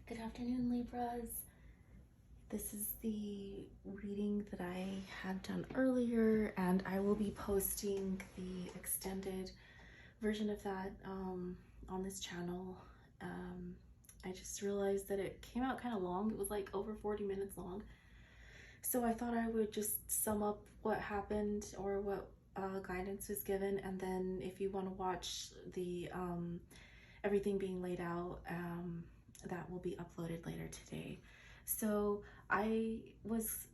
Good afternoon, Libras. This is the reading that I had done earlier, and I will be posting the extended version of that on this channel. I just realized that it came out kind of long. It was like over 40 minutes long. So I thought I would just sum up what happened or what guidance was given, and then if you want to watch the everything being laid out, that will be uploaded later today. So I was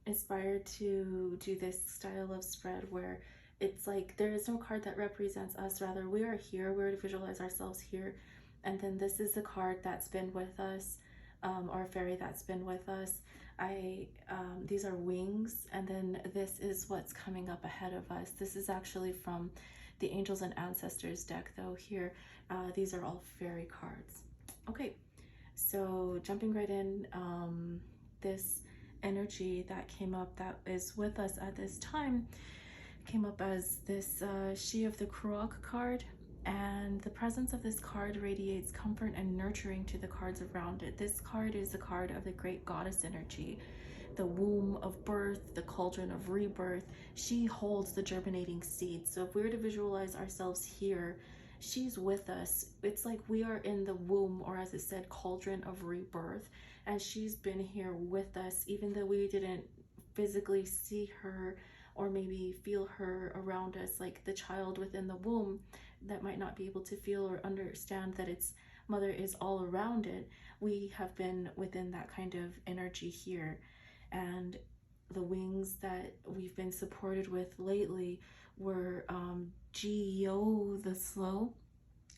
inspired to do this style of spread where it's like there is no card that represents us, rather we are here, we're to visualize ourselves here, and then this is the card that's been with us, or fairy that's been with us. These are wings, and then this is what's coming up ahead of us. This is actually from the Angels and Ancestors deck, though here these are all fairy cards. Okay, so jumping right in, this energy that came up that is with us at this time came up as this Hiiiii of the Croc card, and the presence of this card radiates comfort and nurturing to the cards around it. This card is the card of the great goddess energy, the womb of birth, the cauldron of rebirth. She holds the germinating seeds. So if we were to visualize ourselves here, she's with us. It's like we are in the womb, or as it said, cauldron of rebirth, and she's been here with us, even though we didn't physically see her or maybe feel her around us, like the child within the womb that might not be able to feel or understand that its mother is all around it. We have been within that kind of energy here. And the wings that we've been supported with lately were Geo the slow.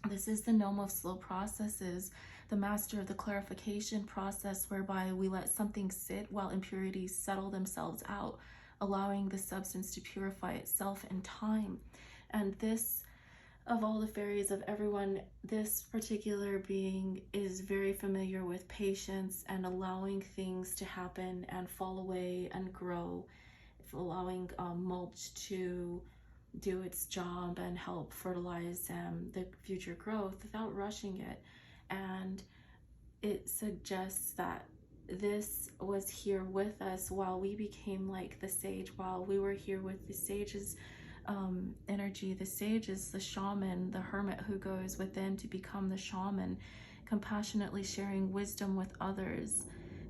This is the gnome of slow processes, the master of the clarification process, whereby we let something sit while impurities settle themselves out, allowing the substance to purify itself in time. And this, of all the fairies, of everyone, this particular being is very familiar with patience and allowing things to happen and fall away and grow, allowing mulch to do its job and help fertilize the future growth without rushing it. And it suggests that this was here with us while we became like the sage, while we were here with the sage's energy. The sage is the shaman, the hermit who goes within to become the shaman, compassionately sharing wisdom with others.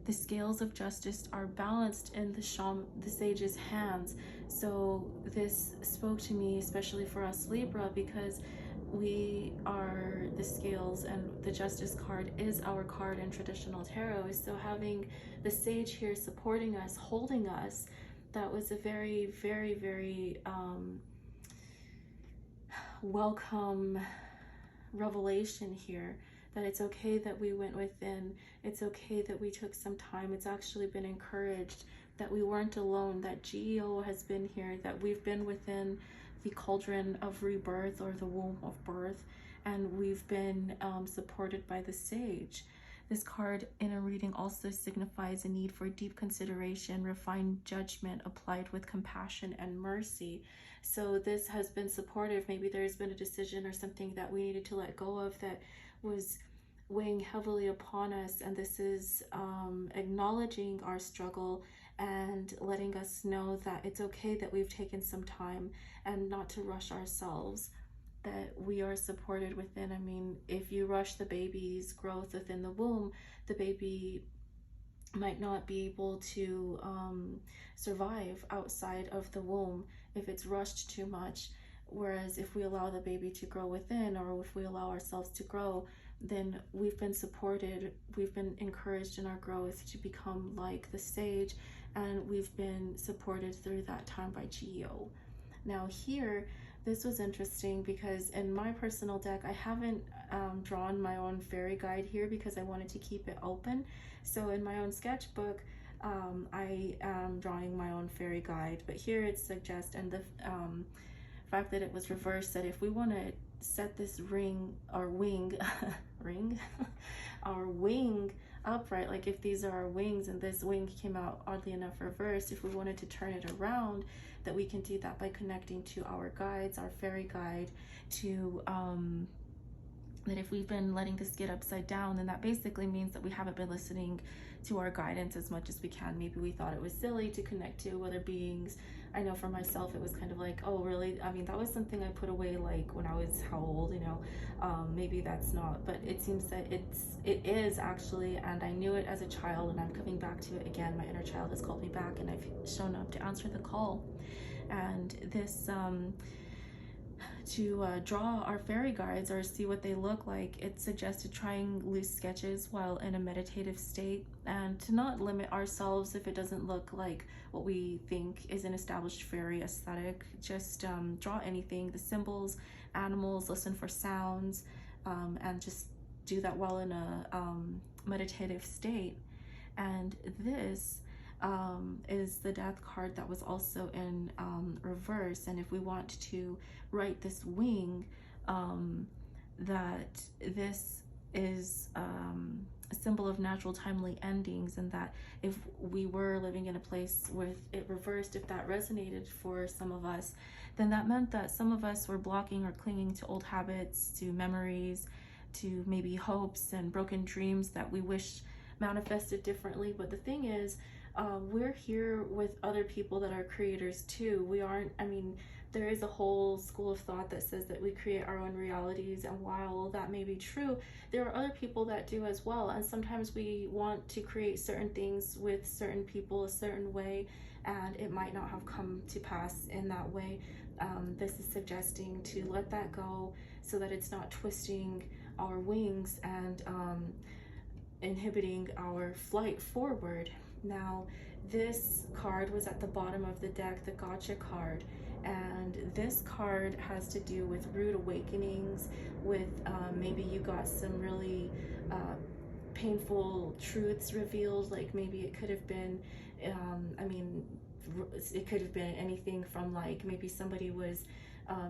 The scales of justice are balanced in the sage's hands. So this spoke to me, especially for us Libra, because we are the scales, and the justice card is our card in traditional tarot. So having the sage here supporting us, holding us, that was a very, very, very welcome revelation here, that it's okay that we went within. It's okay that we took some time. It's actually been encouraged that we weren't alone, that Geo has been here, that we've been within the cauldron of rebirth, or the womb of birth, and we've been supported by the sage. This card in a reading also signifies a need for deep consideration, refined judgment applied with compassion and mercy. So this has been supportive. Maybe there's been a decision or something that we needed to let go of that was weighing heavily upon us, and this is acknowledging our struggle and letting us know that it's okay that we've taken some time and not to rush ourselves, that we are supported within. I mean, if you rush the baby's growth within the womb, the baby might not be able to survive outside of the womb if it's rushed too much. Whereas if we allow the baby to grow within, or if we allow ourselves to grow, then we've been supported, we've been encouraged in our growth to become like the sage, and we've been supported through that time by Geo. Now here, this was interesting because in my personal deck, I haven't drawn my own fairy guide here because I wanted to keep it open. So in my own sketchbook, I am drawing my own fairy guide, but here it suggests, and the fact that it was reversed, that if we want to set this ring or wing ring our wing upright, like if these are our wings and this wing came out oddly enough reversed, if we wanted to turn it around, that we can do that by connecting to our guides, our fairy guide, to that if we've been letting this get upside down, then that basically means that we haven't been listening to our guidance as much as we can. Maybe we thought it was silly to connect to other beings. I know for myself, it was kind of like, oh, really? I mean, that was something I put away like when I was how old, you know? Maybe that's not, but it seems that it is actually, and I knew it as a child, and I'm coming back to it again. My inner child has called me back, and I've shown up to answer the call. And this, to draw our fairy guides or see what they look like, it suggested trying loose sketches while in a meditative state, and to not limit ourselves if it doesn't look like what we think is an established fairy aesthetic. Just draw anything, the symbols, animals, listen for sounds, and just do that while in a meditative state. And this is the death card that was also in reverse. And if we want to write this wing, that this is a symbol of natural timely endings, and that if we were living in a place with it reversed, if that resonated for some of us, then that meant that some of us were blocking or clinging to old habits, to memories, to maybe hopes and broken dreams that we wish manifested differently. But the thing is, we're here with other people that are creators too. We aren't, I mean, there is a whole school of thought that says that we create our own realities, and while that may be true, there are other people that do as well. And sometimes we want to create certain things with certain people a certain way, and it might not have come to pass in that way. This is suggesting to let that go so that it's not twisting our wings and inhibiting our flight forward. Now, this card was at the bottom of the deck, the Gotcha card, and this card has to do with rude awakenings, with maybe you got some really painful truths revealed, like maybe it could have been, I mean, it could have been anything from like maybe somebody was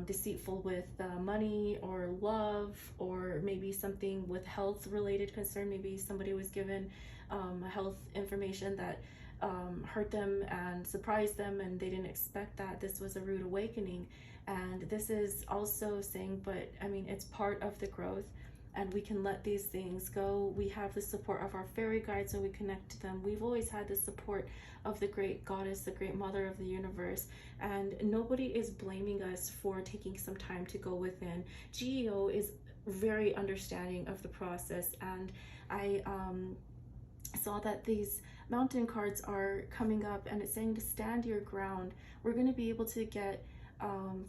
deceitful with money or love, or maybe something with health related concern. Maybe somebody was given health information that hurt them and surprised them, and they didn't expect that. This was a rude awakening. And this is also saying, but I mean, it's part of the growth, and we can let these things go. We have the support of our fairy guides, so we connect to them. We've always had the support of the great goddess, the great mother of the universe, and nobody is blaming us for taking some time to go within. GEO is very understanding of the process, and I saw that these mountain cards are coming up, and it's saying to stand your ground. We're going to be able to get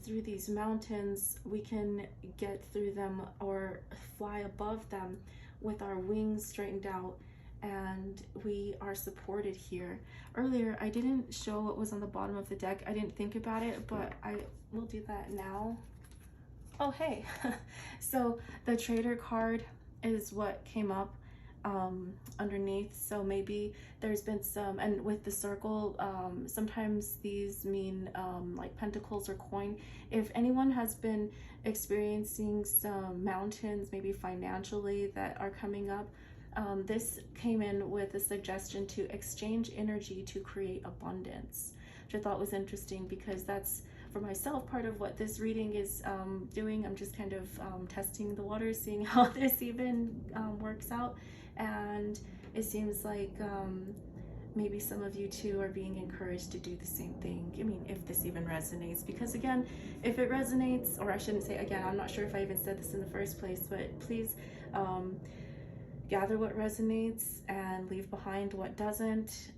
through these mountains. We can get through them or fly above them with our wings straightened out, and we are supported here. Earlier I didn't show what was on the bottom of the deck. I didn't think about it, but I will do that now. Oh, hey. So the Trader card is what came up underneath. So maybe there's been some, and with the circle, sometimes these mean like pentacles or coin. If anyone has been experiencing some mountains, maybe financially, that are coming up, this came in with a suggestion to exchange energy to create abundance, which I thought was interesting, because that's, for myself, part of what this reading is doing. I'm just kind of testing the waters, seeing how this even works out. And it seems like maybe some of you too are being encouraged to do the same thing. I mean, if this even resonates, because again, if it resonates, or I shouldn't say again, I'm not sure if I even said this in the first place, but please gather what resonates and leave behind what doesn't.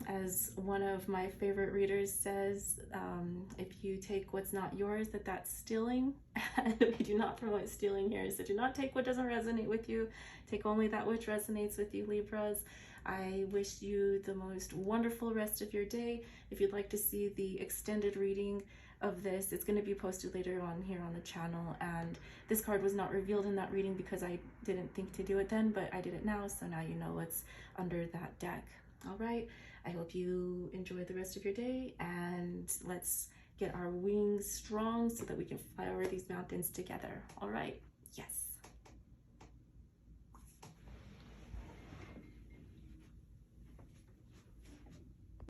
As one of my favorite readers says, if you take what's not yours, that's stealing. And we do not promote stealing here, so do not take what doesn't resonate with you. Take only that which resonates with you, Libras. I wish you the most wonderful rest of your day. If you'd like to see the extended reading of this, it's going to be posted later on here on the channel. And this card was not revealed in that reading because I didn't think to do it then, but I did it now, so now you know what's under that deck. All right, I hope you enjoy the rest of your day, and let's get our wings strong so that we can fly over these mountains together. All right, yes.